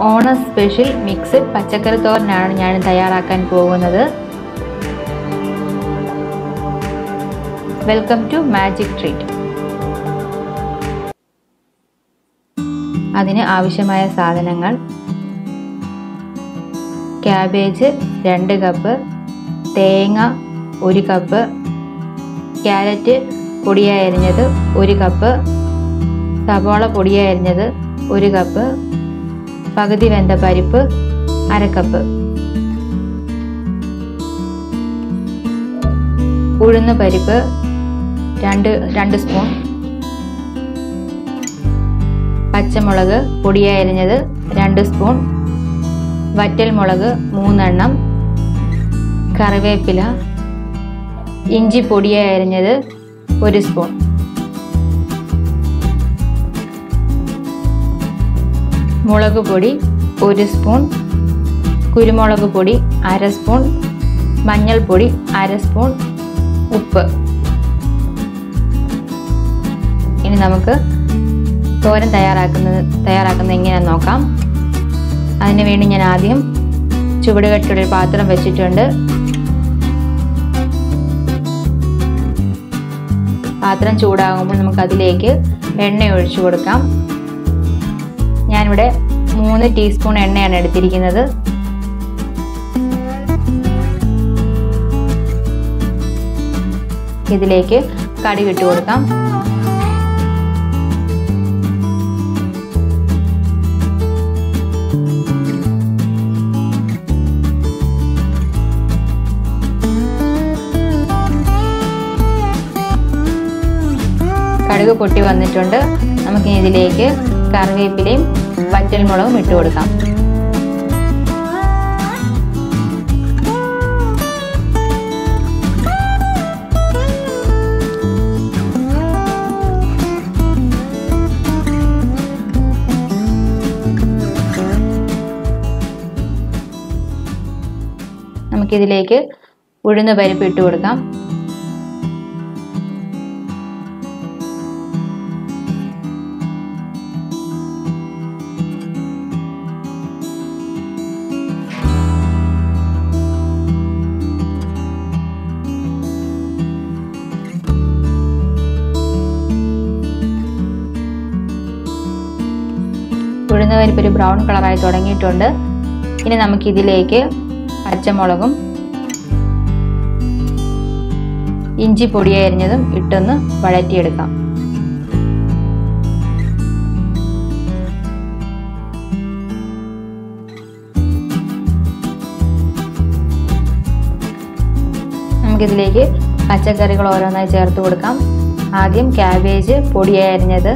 Onam special mixed പച്ചക്കറി തോരനാണ് ഞാൻ തയ്യാറാക്കാൻ പോകുന്നത്. Welcome to magic treat. അതിന് ആവശ്യമായ സാധനങ്ങൾ: ക്യാബേജ് 2 കപ്പ്, തേങ്ങ 1 കപ്പ്, ക്യാരറ്റ് പൊടിയായി അരിഞ്ഞത് 1 കപ്പ്, സവാള പൊടിയായി അരിഞ്ഞത് 1 കപ്പ്, പകുതി വെന്ത പരിപ്പ് 1/2 കപ്പ്, ഉഴുന്ന് പരിപ്പ് 2 സ്പൂൺ, പച്ചമുളക് പൊടിയായി അരിഞ്ഞത് 2 സ്പൂൺ, വറ്റൽ മുളക് 3 എണ്ണം, കറിവേപ്പില, ഇഞ്ചി പൊടിയായി അരിഞ്ഞത് 1 സ്പൂൺ, മുളക് പൊടി 1 സ്പൂൺ, കുരുമുളക് പൊടി 1/2 സ്പൂൺ, മഞ്ഞൾപ്പൊടി 1/2 സ്പൂൺ, ഉപ്പ്. ഇനി നമുക്ക് തോരൻ തയ്യാറാക്കുന്നത് എങ്ങനെയാണെന്ന് നോക്കാം. അതിന് വേണ്ടി ഞാൻ ആദ്യം ചുവടുകെട്ടിയുള്ള ഒരു പാത്രം വെച്ചിട്ടുണ്ട്. പാത്രം ചൂടാകുമ്പോൾ നമുക്ക് അതിലേക്ക് എണ്ണ ഒഴിച്ചു കൊടുക്കാം. ഞാനിവിടെ 3 ടീസ്പൂൺ എണ്ണയാണ് എടുത്തിരിക്കുന്നത്. ഇതിലേക്ക് കടുക് ഇട്ട് കൊടുക്കാം. കടുക് പൊട്ടി വന്നിട്ടുണ്ട്. നമുക്ക് ഇതിലേക്ക് കറിവേപ്പിലയും വറ്റൽ മുളകും ഇട്ട് കൊടുക്കാം. നമുക്കിതിലേക്ക് ഉഴുന്ന് പരിപ്പ് ഇട്ട് കൊടുക്കാം. ഉഴുന്ന് പരിപ്പ് ഒരു ബ്രൗൺ കളറായി തുടങ്ങിയിട്ടുണ്ട്. ഇനി നമുക്കിതിലേക്ക് പച്ചമുളകും ഇഞ്ചി പൊടിയായി അരിഞ്ഞതും ഇട്ടൊന്ന് വഴറ്റിയെടുക്കാം. നമുക്കിതിലേക്ക് പച്ചക്കറികൾ ഓരോന്നായി ചേർത്ത് കൊടുക്കാം. ആദ്യം ക്യാബേജ് പൊടിയായി അരിഞ്ഞത്,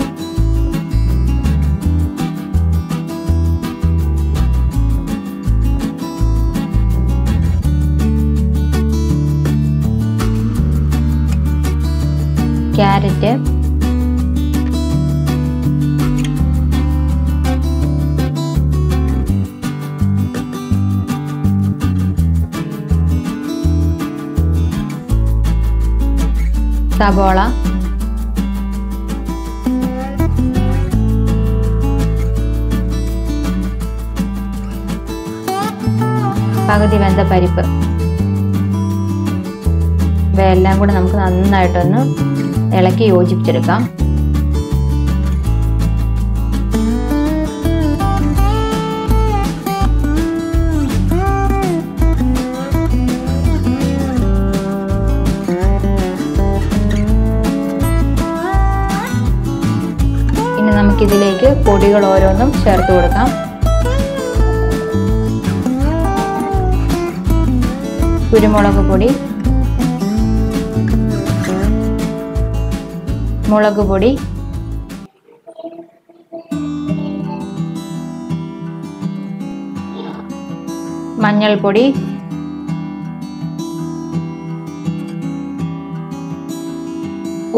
ക്യാരറ്റ്, സവാള, പകുതി വെന്ത പരിപ്പ്. ഇവയെല്ലാം കൂടെ നമുക്ക് നന്നായിട്ടൊന്ന് ഇളക്കി യോജിപ്പിച്ചെടുക്കാം. ഇനി നമുക്കിതിലേക്ക് പൊടികൾ ഓരോന്നും ചേർത്ത് കൊടുക്കാം. കുരുമുളക് പൊടി, മുളക് പൊടി, മഞ്ഞൾപ്പൊടി,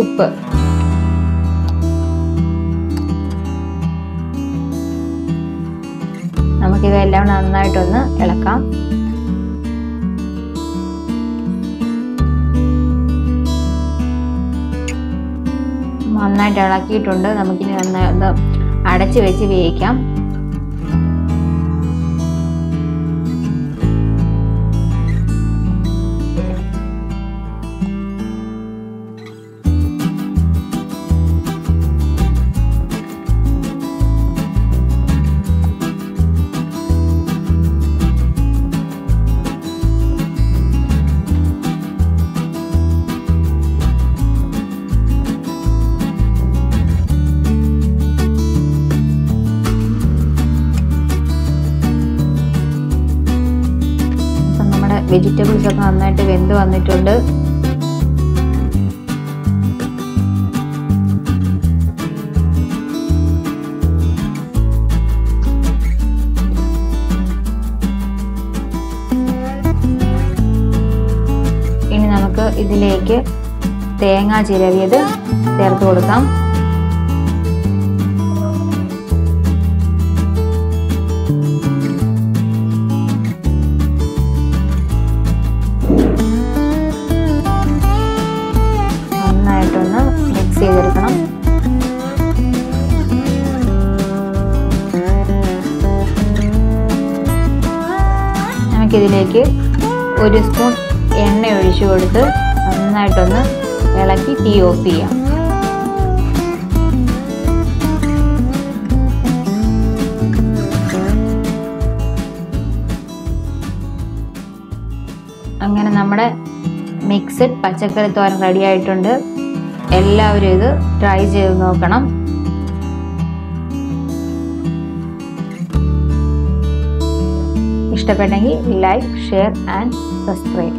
ഉപ്പ്. നമുക്കിവയെല്ലാം നന്നായിട്ടൊന്ന് ഇളക്കാം. നന്നായിട്ട് ഇളക്കിയിട്ടുണ്ട്. നമുക്കിനി നന്നായി ഒന്ന് അടച്ച് വെച്ച് വേവിക്കാം. വെജിറ്റബിൾസ് ഒക്കെ നന്നായിട്ട് വെന്ത് വന്നിട്ടുണ്ട്. ഇനി നമുക്ക് ഇതിലേക്ക് തേങ്ങ ചിരവിയത് ചേർത്ത് കൊടുക്കാം. നന്നായിട്ടൊന്ന് മിക്സ് ചെയ്തെടുക്കണം. നമുക്കിതിലേക്ക് 1 സ്പൂൺ എണ്ണ ഒഴിച്ചു കൊടുത്ത് നന്നായിട്ടൊന്ന് ഇളക്കി തീ ഓഫ് ചെയ്യാം. അങ്ങനെ നമ്മുടെ മിക്സഡ് പച്ചക്കറി തോരൻ റെഡി ആയിട്ടുണ്ട്. എല്ലാവരും ഇത് ട്രൈ ചെയ്ത് നോക്കണം. ഇഷ്ടപ്പെട്ടെങ്കിൽ ലൈക്ക്, ഷെയർ ആൻഡ് സബ്സ്ക്രൈബ്.